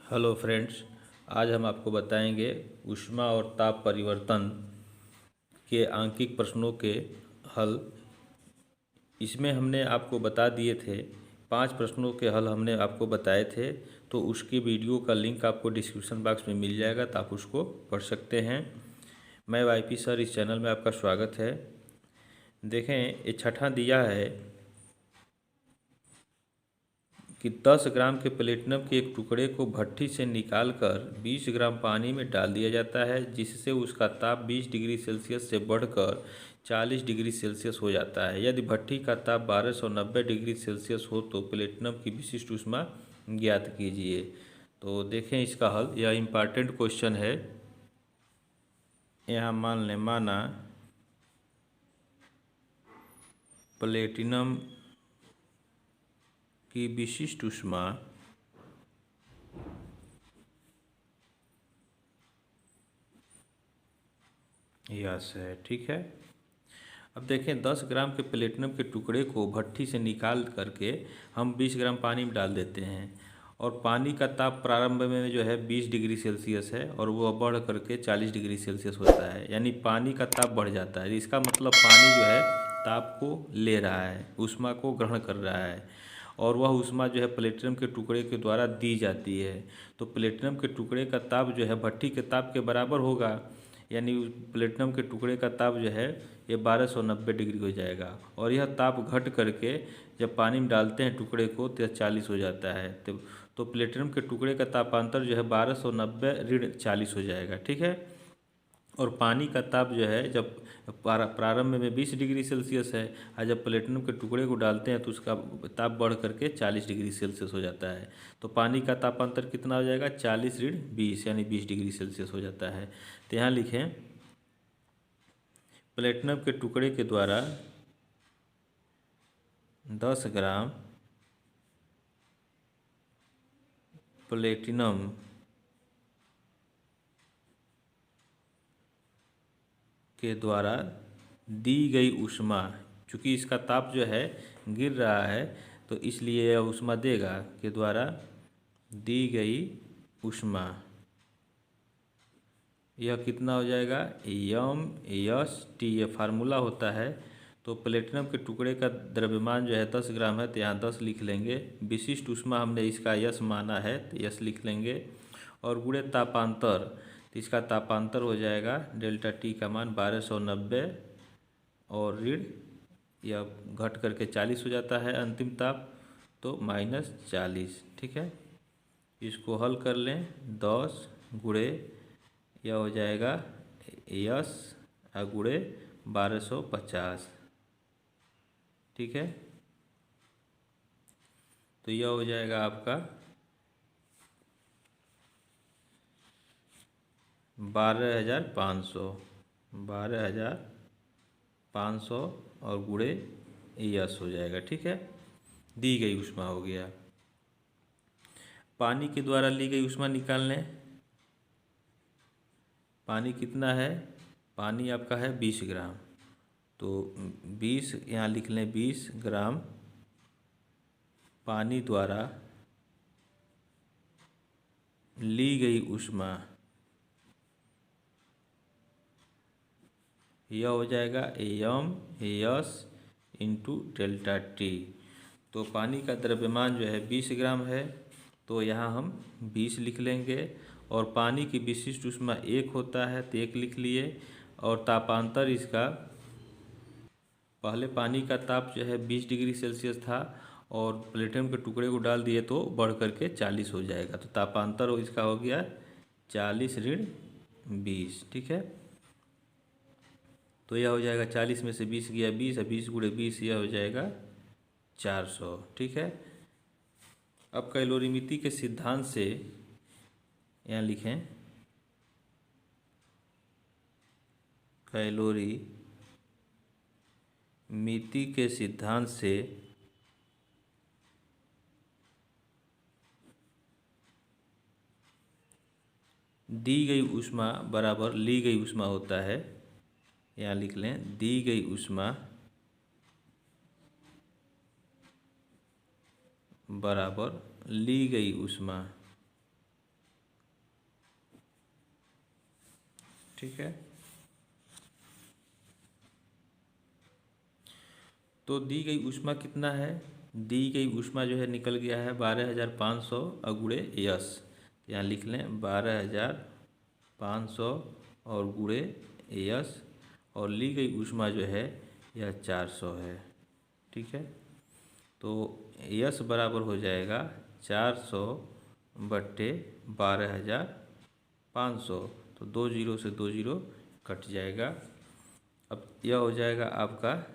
Hello friends, आज हम आपको बताएंगे ऊष्मा और ताप परिवर्तन के आंकिक प्रश्नों के हल। इसमें हमने आपको बता दिए थे 5 प्रश्नों के हल हमने आपको बताए थे, तो उसकी वीडियो का लिंक आपको डिस्क्रिप्शन बॉक्स में मिल जाएगा, तो आप उसको पढ़ सकते हैं। मैं वाईपी सर, इस चैनल में आपका स्वागत है। देखें, ये छठा दिया है कि 10 ग्राम के प्लेटिनम के एक टुकड़े को भट्ठी से निकालकर 20 ग्राम पानी में डाल दिया जाता है, जिससे उसका ताप 20 डिग्री सेल्सियस से बढ़कर 40 डिग्री सेल्सियस हो जाता है। यदि भट्ठी का ताप 1290 डिग्री सेल्सियस हो तो प्लेटिनम की विशिष्ट ऊष्मा ज्ञात कीजिए। तो देखें इसका हल, यह इम्पॉर्टेंट क्वेश्चन है। यहाँ माना प्लेटिनम की विशिष्ट ऊष्मा यस है, ठीक है। अब देखें, 10 ग्राम के प्लेटिनम के टुकड़े को भट्ठी से निकाल करके हम 20 ग्राम पानी में डाल देते हैं, और पानी का ताप प्रारंभ में जो है 20 डिग्री सेल्सियस है, और वो बढ़ करके 40 डिग्री सेल्सियस होता है, यानी पानी का ताप बढ़ जाता है। इसका मतलब पानी जो है ताप को ले रहा है, ऊष्मा को ग्रहण कर रहा है, और वह ऊष्मा जो है प्लेटिनम के टुकड़े के द्वारा दी जाती है। तो प्लेटिनम के टुकड़े का ताप जो है भट्ठी के ताप के बराबर होगा, यानी प्लेटिनम के टुकड़े का ताप जो है ये 1290 डिग्री हो जाएगा, और यह ताप घट करके जब पानी में डालते हैं टुकड़े को तो 40 हो जाता है। तो प्लेटिनम के टुकड़े का तापांतर जो है 1290 ऋण 40 हो जाएगा, ठीक है। और पानी का ताप जो है जब प्रारंभ में 20 डिग्री सेल्सियस है, और जब प्लेटिनम के टुकड़े को डालते हैं तो उसका ताप बढ़ करके 40 डिग्री सेल्सियस हो जाता है। तो पानी का तापांतर कितना हो जाएगा? 40 ऋण 20, यानी 20 डिग्री सेल्सियस हो जाता है। तो यहाँ लिखें, प्लेटिनम के टुकड़े के द्वारा 10 ग्राम प्लेटिनम के द्वारा दी गई ऊष्मा, चूँकि इसका ताप जो है गिर रहा है तो इसलिए यह ऊष्मा देगा, के द्वारा दी गई ऊष्मा, यह कितना हो जाएगा? m/s/T, ये फार्मूला होता है। तो प्लेटिनम के टुकड़े का द्रव्यमान जो है 10 ग्राम है, तो यहाँ 10 लिख लेंगे। विशिष्ट ऊष्मा हमने इसका यस माना है, तो यस लिख लेंगे। और गुणे तापांतर, तो इसका तापांतर हो जाएगा डेल्टा टी का मान 1290, और ऋण यह घट करके 40 हो जाता है अंतिम ताप, तो -40, ठीक है। इसको हल कर लें, 10 गुणे यह हो जाएगा यस गुणे 1250, ठीक है। तो यह हो जाएगा आपका 12,500, 12,500 और गुणे यस हो जाएगा, ठीक है। दी गई ऊष्मा हो गया। पानी के द्वारा ली गई ऊष्मा निकाल लें। पानी कितना है? पानी आपका है 20 ग्राम, तो 20 यहाँ लिख लें, 20 ग्राम पानी द्वारा ली गई ऊष्मा, यह हो जाएगा m/s/T। तो पानी का द्रव्यमान जो है 20 ग्राम है, तो यहाँ हम 20 लिख लेंगे, और पानी की विशिष्ट ऊष्मा 1 होता है, तो 1 लिख लिए। और तापांतर इसका, पहले पानी का ताप जो है 20 डिग्री सेल्सियस था, और प्लेटिनम के टुकड़े को डाल दिए तो बढ़ करके 40 हो जाएगा, तो तापांतर इसका हो गया 40 ऋण 20, ठीक है। तो यह हो जाएगा 40 में से 20 गया 20, और 20 गुणे 20 यह हो जाएगा 400, ठीक है। अब कैलोरीमिति के सिद्धांत से यहाँ लिखें, कैलोरीमिति के सिद्धांत से दी गई ऊष्मा बराबर ली गई ऊष्मा होता है। यहाँ लिख लें, दी गई ऊष्मा बराबर ली गई ऊष्मा, ठीक है। तो दी गई ऊष्मा कितना है, दी गई ऊष्मा जो है निकल गया है 12,500 अगुड़े यस। यहाँ लिख लें 12,500 और गुड़े यस, और ली गई ऊष्मा जो है यह 400 है। ठीक है, तो यस बराबर हो जाएगा 400 बट्टे 12,500, तो 2 जीरो से 2 जीरो कट जाएगा। अब यह हो जाएगा आपका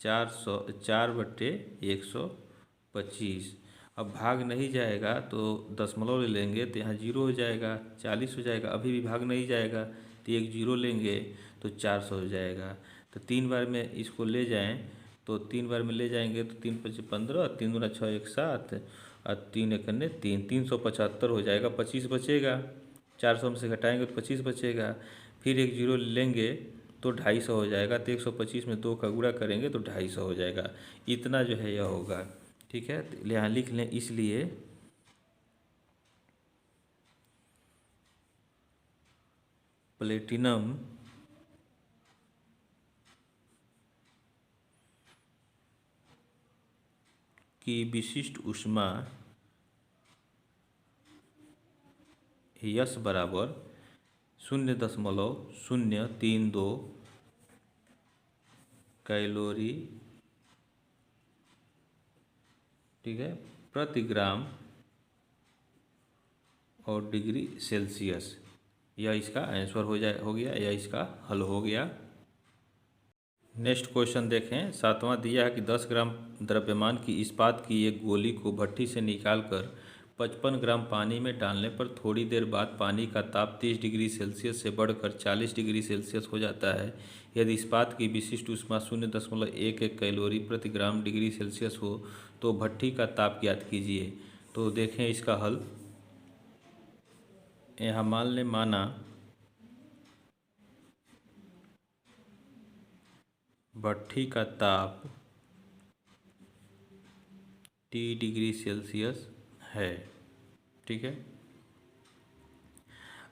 4/125। अब भाग नहीं जाएगा तो दशमलव ले लेंगे तो यहाँ जीरो हो जाएगा, 40 हो जाएगा। अभी भी भाग नहीं जाएगा तो एक जीरो लेंगे तो 400 हो जाएगा। तो 3 बार में इसको ले जाएं तो 3 बार में ले जाएंगे तो 3 × 5 = 15, 3 × 6 = 7 और 3 × 1 = 3, 375 हो जाएगा। 25 बचेगा, 400 में से घटाएंगे तो 25 बचेगा। फिर एक जीरो लेंगे तो 250 हो जाएगा। तो 125 में 2 का गुणा करेंगे तो 250 हो जाएगा। इतना जो है यह होगा। ठीक है, तो यहाँ लिख लें, इसलिए प्लेटिनम की विशिष्ट ऊष्मा यस बराबर 0.032 कैलोरी, ठीक है, प्रति ग्राम और डिग्री सेल्सियस। यह इसका आंसर हो गया, यह इसका हल हो गया। नेक्स्ट क्वेश्चन देखें। 7वां दिया है कि 10 ग्राम द्रव्यमान की इस्पात की एक गोली को भट्टी से निकालकर 55 ग्राम पानी में डालने पर थोड़ी देर बाद पानी का ताप 30 डिग्री सेल्सियस से बढ़कर 40 डिग्री सेल्सियस हो जाता है। यदि इस्पात की विशिष्ट ऊष्मा 0.11 कैलोरी प्रति ग्राम डिग्री सेल्सियस हो तो भट्टी का ताप ज्ञात कीजिए। तो देखें इसका हल। यहाँ मान लें, माना भट्टी का ताप T डिग्री सेल्सियस है। ठीक है,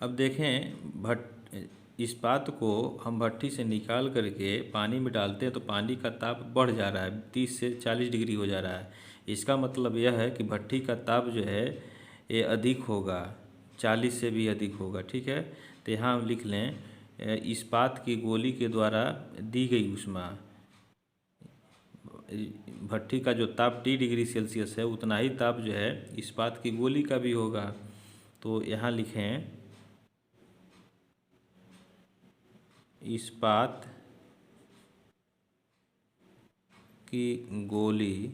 अब देखें इस्पात को हम भट्टी से निकाल करके पानी में डालते हैं तो पानी का ताप बढ़ जा रहा है, 30 से 40 डिग्री हो जा रहा है। इसका मतलब यह है कि भट्टी का ताप जो है ये अधिक होगा, 40 से भी अधिक होगा। ठीक है, तो यहाँ हम लिख लें, इस्पात की गोली के द्वारा दी गई ऊष्मा, भट्टी का जो ताप T डिग्री सेल्सियस है उतना ही ताप जो है इस्पात की गोली का भी होगा। तो यहाँ लिखें, इस्पात की गोली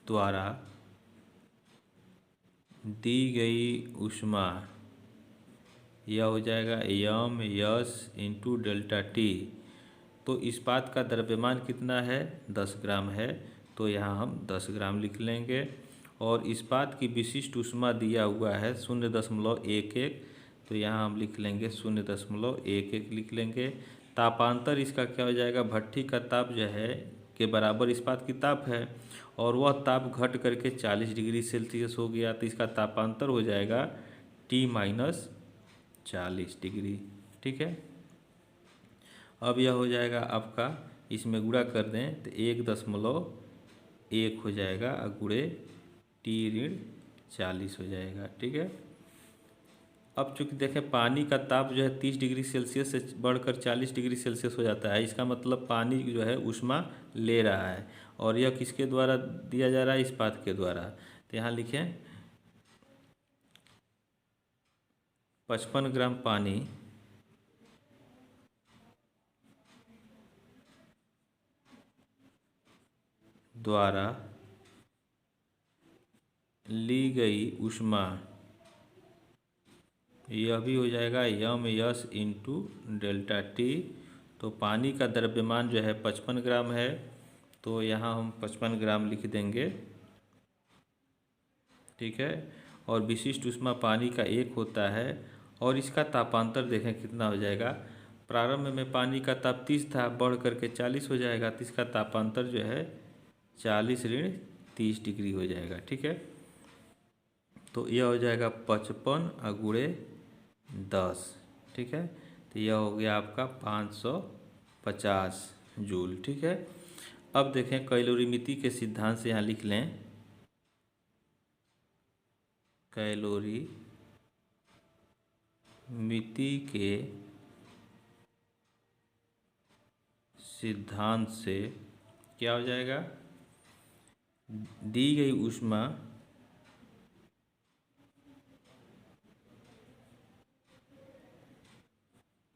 द्वारा दी गई ऊष्मा, यह हो जाएगा M S into delta T. तो इस्पात का द्रव्यमान कितना है, 10 ग्राम है, तो यहाँ हम 10 ग्राम लिख लेंगे। और इस्पात की विशिष्ट ऊष्मा दिया हुआ है 0.11, तो यहाँ हम लिख लेंगे 0.11 लिख लेंगे। तापांतर इसका क्या हो जाएगा, भट्टी का ताप जो है के बराबर इस्पात की ताप है और वह ताप घट करके 40 डिग्री सेल्सियस हो गया, तो इसका तापांतर हो जाएगा T-40 डिग्री। ठीक है, अब यह हो जाएगा आपका, इसमें गुणा कर दें तो 1.1 हो जाएगा और गुणे T-40 हो जाएगा। ठीक है, अब चूँकि देखें पानी का ताप जो है 30 डिग्री सेल्सियस से बढ़कर 40 डिग्री सेल्सियस हो जाता है, इसका मतलब पानी जो है ऊष्मा ले रहा है और यह किसके द्वारा दिया जा रहा है, इस्पात के द्वारा। तो यहाँ लिखें 55 ग्राम पानी द्वारा ली गई ऊष्मा, यह भी हो जाएगा M S into delta T. तो पानी का द्रव्यमान जो है 55 ग्राम है, तो यहाँ हम 55 ग्राम लिख देंगे। ठीक है, और विशिष्ट ऊष्मा पानी का 1 होता है और इसका तापांतर देखें कितना हो जाएगा। प्रारंभ में पानी का ताप 30 था, बढ़ करके 40 हो जाएगा, तो इसका तापांतर जो है 40 ऋण 30 डिग्री हो जाएगा। ठीक है, तो यह हो जाएगा 55 गुणे 10। ठीक है। तो यह हो गया आपका 550 जूल। ठीक है। अब देखें कैलोरीमिति के सिद्धांत से यहाँ लिख लें, कैलोरी मिति के सिद्धांत से क्या हो जाएगा, दी गई ऊष्मा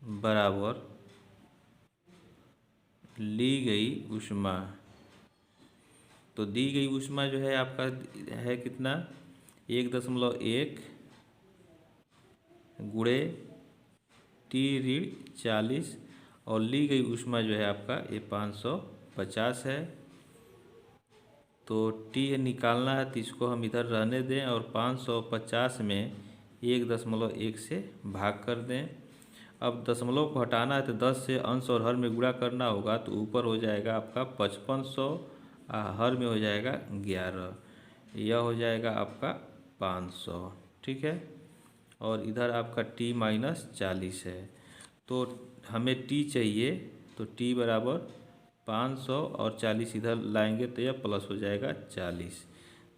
बराबर ली गई ऊष्मा। तो दी गई ऊष्मा जो है आपका है कितना, 1.1 गुणे T-40 और ली गई ऊष्मा जो है आपका ये 550 है। तो T निकालना है तो इसको हम इधर रहने दें और 550 में 1.1 से भाग कर दें। अब दशमलव को हटाना है तो 10 से अंश और हर में गुणा करना होगा, तो ऊपर हो जाएगा आपका 5500, हर में हो जाएगा 11, यह हो जाएगा आपका 500। ठीक है। और इधर आपका T-40 है, तो हमें T चाहिए, तो T बराबर 500 और 40 इधर लाएंगे तो यह प्लस हो जाएगा 40,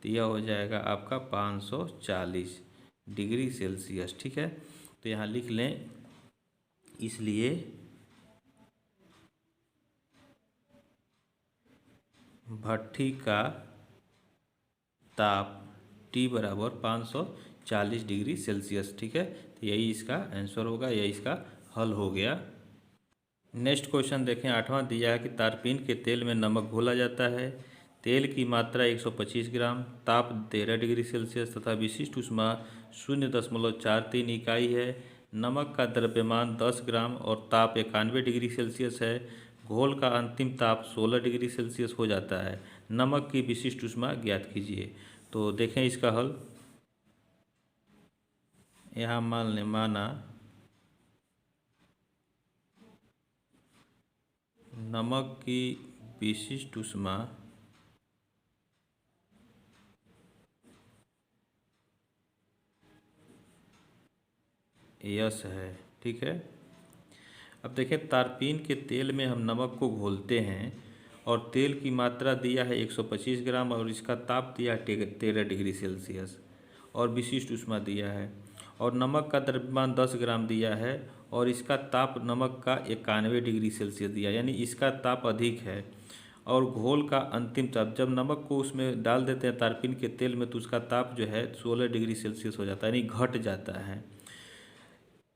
तो यह हो जाएगा आपका 540 डिग्री सेल्सियस। ठीक है। तो यहाँ लिख लें, इसलिए भट्ठी का ताप T बराबर 540 डिग्री सेल्सियस। ठीक है। तो यही इसका आंसर होगा, यही इसका हल हो गया। नेक्स्ट क्वेश्चन देखें, 8वां दिया है कि तारपीन के तेल में नमक घोला जाता है। तेल की मात्रा 125 ग्राम, ताप 13 डिग्री सेल्सियस तथा विशिष्ट ऊष्मा 0.43 इकाई है। नमक का द्रव्यमान 10 ग्राम और ताप 91 डिग्री सेल्सियस है। घोल का अंतिम ताप 16 डिग्री सेल्सियस हो जाता है। नमक की विशिष्ट ऊष्मा ज्ञात कीजिए। तो देखें इसका हल। यहाँ माना नमक की विशिष्ट ऊष्मा यस है। ठीक है। अब देखें, तारपीन के तेल में हम नमक को घोलते हैं और तेल की मात्रा दिया है 125 ग्राम और इसका ताप दिया है 13 डिग्री सेल्सियस और विशिष्ट ऊष्मा दिया है, और नमक का द्रव्यमान 10 ग्राम दिया है और इसका ताप नमक का 91 डिग्री सेल्सियस दिया, यानी इसका ताप अधिक है। और घोल का अंतिम ताप, जब नमक को उसमें डाल देते हैं तारपीन के तेल में, तो उसका ताप जो है 16 डिग्री सेल्सियस हो जाता है, यानी घट जाता है।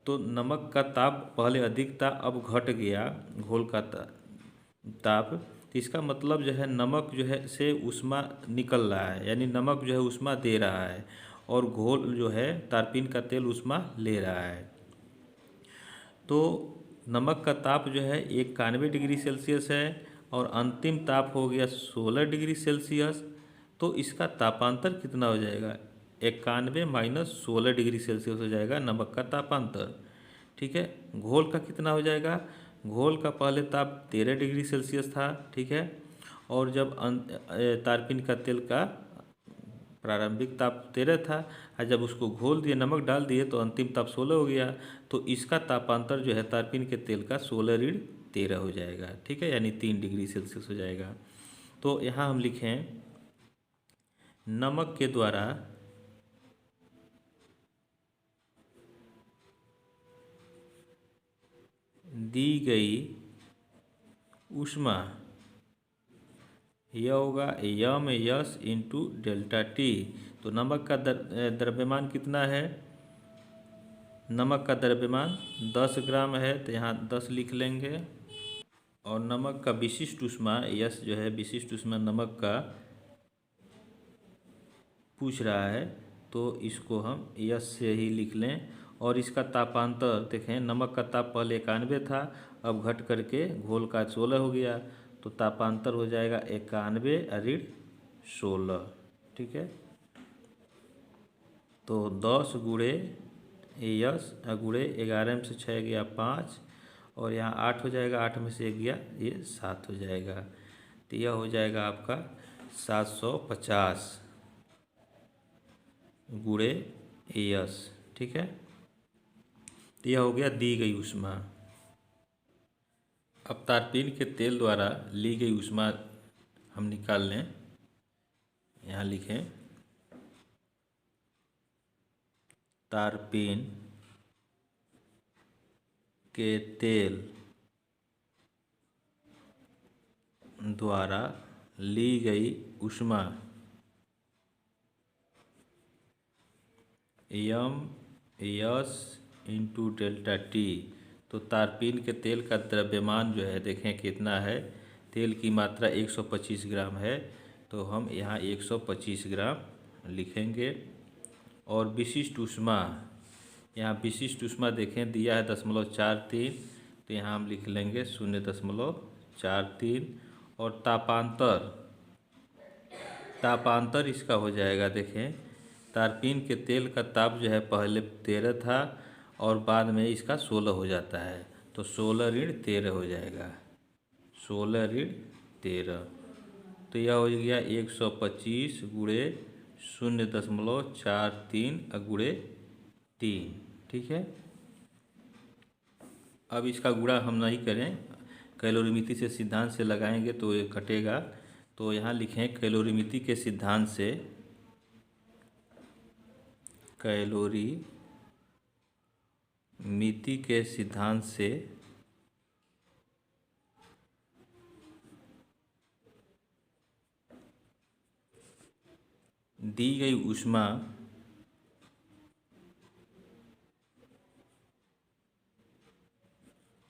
तो नमक का ताप पहले अधिक था, अब घट गया घोल का ताप, तो इसका मतलब जो है नमक जो है से ऊष्मा निकल रहा है, यानी नमक जो है ऊष्मा दे रहा है और घोल जो है तारपीन का तेल ऊष्मा ले रहा है। तो नमक का ताप जो है 91 डिग्री सेल्सियस है और अंतिम ताप हो गया 16 डिग्री सेल्सियस। तो इसका तापांतर कितना हो जाएगा, 91 माइनस 16 डिग्री सेल्सियस हो जाएगा नमक का तापांतर। ठीक है। घोल का कितना हो जाएगा, घोल का पहले ताप 13 डिग्री सेल्सियस था। ठीक है। और जब तारपीन का तेल का प्रारंभिक ताप 13 था और जब उसको घोल दिए, नमक डाल दिए, तो अंतिम ताप 16 हो गया। तो इसका तापांतर जो है तारपीन के तेल का 16 ऋण 13 हो जाएगा। ठीक है, यानी 3 डिग्री सेल्सियस हो जाएगा। तो यहाँ हम लिखें, नमक के द्वारा दी गई ऊष्मा यह होगा M S into delta T. तो नमक का द्रव्यमान कितना है, नमक का द्रव्यमान 10 ग्राम है, तो यहाँ 10 लिख लेंगे। और नमक का विशिष्ट ऊष्मा यस जो है, विशिष्ट ऊष्मा नमक का पूछ रहा है, तो इसको हम यस से ही लिख लें। और इसका तापांतर देखें, नमक का ताप पहले 91 था, अब घट करके घोल का 16 हो गया, तो तापांतर हो जाएगा 91 ऋण 16। ठीक है। तो 10 गुणे यस गुणे 11 में से 6 गया 5 और यहाँ 8 हो जाएगा, 8 में से 1 गया, ये 7 हो जाएगा। तो यह हो जाएगा आपका 750 गुणे यस। ठीक है। तो यह हो गया दी गई ऊष्मा। अब तारपीन के तेल द्वारा ली गई ऊष्मा हम निकाल लें। यहाँ लिखें तारपीन के तेल द्वारा ली गई ऊष्मा एस इंटू डेल्टा टी। तो तारपीन के तेल का द्रव्यमान जो है देखें कितना है। तेल की मात्रा 125 ग्राम है, तो हम यहाँ 125 ग्राम लिखेंगे। और विशिष्ट ऊष्मा, यहाँ विशिष्ट ऊष्मा देखें दिया है 0.43, तो यहाँ हम लिख लेंगे 0.43। और तापांतर इसका हो जाएगा। देखें तारपीन के तेल का ताप जो है पहले 13 था और बाद में इसका 16 हो जाता है, तो 16 ऋण 13 हो जाएगा। 16 ऋण 13, तो यह हो गया 125 गुणे 0.43 गुणे 3। ठीक है। अब इसका गुणा हम नहीं करें, कैलोरीमिति से सिद्धांत से लगाएंगे तो ये घटेगा। तो यहाँ लिखें कैलोरीमिति के सिद्धांत से, कैलोरीमिति के सिद्धांत से दी गई ऊष्मा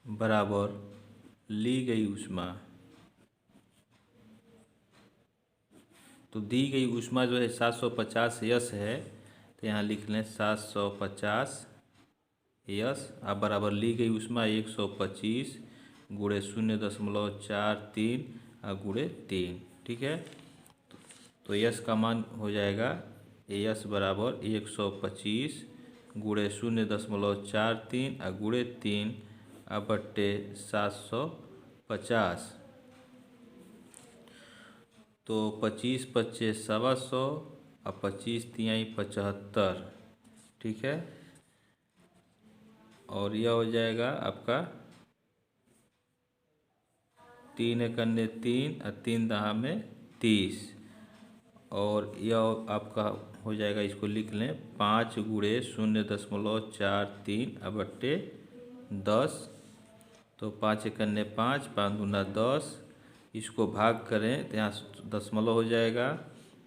बराबर ली गई ऊष्मा। तो दी गई ऊष्मा जो है 750 यस है, तो यहाँ लिख लें 750 यस। अब बराबर ली गई ऊष्मा 125 गुणे 0.43 गुणे 3। ठीक है। तो यस का मान हो जाएगा यस बराबर 125 गुणे 0.43 गुणे 3 बट्टे 750। तो 25 पच्चे 125 और 25 तिहाई 75। ठीक है। और यह हो जाएगा आपका 3 एकन्ने 3 और 3 दहा में 30। और यह आपका हो जाएगा, इसको लिख लें 5 गुणे 0.43 बट्टे 10। तो 5 एकन्ने 5, 5 दूना 10। इसको भाग करें तो यहाँ दशमलव हो जाएगा,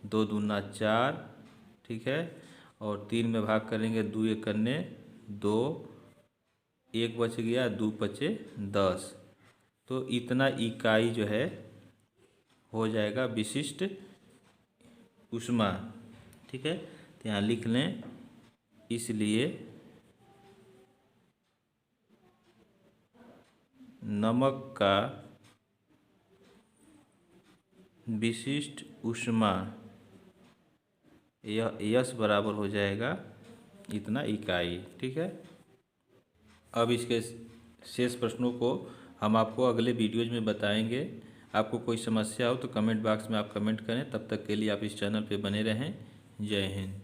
2 दूना 4। ठीक है। और 3 में भाग करेंगे 2 एकन्ने 2, 1 बच गया, 2 पचे 10। तो इतना इकाई जो है हो जाएगा विशिष्ट ऊष्मा। ठीक है। तो यहाँ लिख लें इसलिए नमक का विशिष्ट ऊष्मा यह यस बराबर हो जाएगा इतना इकाई। ठीक है। अब इसके शेष प्रश्नों को हम आपको अगले वीडियोज में बताएंगे। आपको कोई समस्या हो तो कमेंट बॉक्स में आप कमेंट करें। तब तक के लिए आप इस चैनल पे बने रहें। जय हिंद।